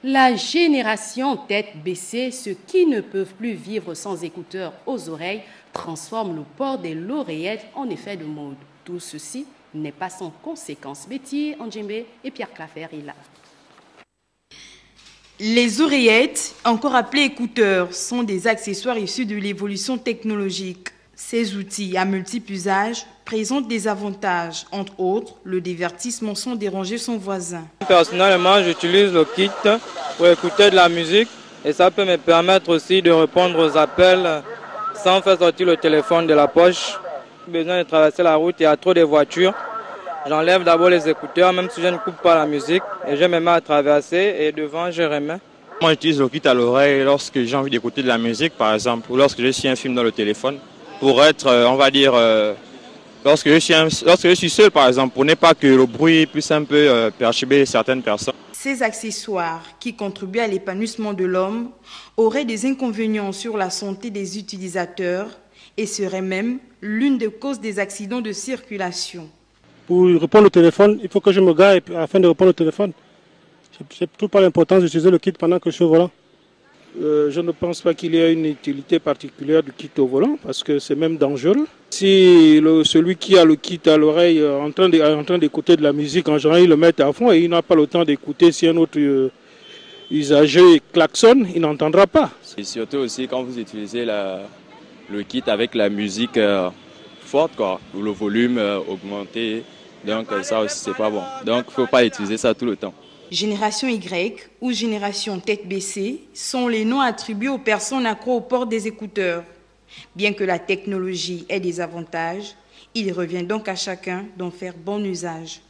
La génération tête baissée, ceux qui ne peuvent plus vivre sans écouteurs aux oreilles, transforment le port des l'oreillette en effet de mode. Tout ceci n'est pas sans conséquence. Betty Andjembe et Pierre Clafer est là. Les oreillettes, encore appelées écouteurs, sont des accessoires issus de l'évolution technologique. Ces outils à multiples usages présentent des avantages, entre autres le divertissement sans déranger son voisin. Personnellement, j'utilise le kit pour écouter de la musique et ça peut me permettre aussi de répondre aux appels sans faire sortir le téléphone de la poche. J'ai besoin de traverser la route, il y a trop de voitures. J'enlève d'abord les écouteurs, même si je ne coupe pas la musique, et je me mets à traverser et devant je remets. Moi j'utilise le kit à l'oreille lorsque j'ai envie d'écouter de la musique par exemple, ou lorsque je suis un film dans le téléphone, pour être, on va dire, lorsque je suis seul par exemple, pour ne pas que le bruit puisse un peu perturber certaines personnes. Ces accessoires qui contribuent à l'épanouissement de l'homme auraient des inconvénients sur la santé des utilisateurs et seraient même l'une des causes des accidents de circulation. Pour répondre au téléphone, il faut que je me gare afin de répondre au téléphone. Je ne trouve pas l'importance d'utiliser le kit pendant que je suis au volant. Je ne pense pas qu'il y ait une utilité particulière du kit au volant parce que c'est même dangereux. Si celui qui a le kit à l'oreille en train d'écouter de la musique, en général, il le met à fond et il n'a pas le temps d'écouter si un autre usager klaxonne, il n'entendra pas. Et surtout aussi quand vous utilisez le kit avec la musique forte, quoi, ou le volume augmenté, donc ça aussi c'est pas bon. Donc il ne faut pas utiliser ça tout le temps. Génération Y ou génération tête baissée sont les noms attribués aux personnes accro au port des écouteurs. Bien que la technologie ait des avantages, il revient donc à chacun d'en faire bon usage.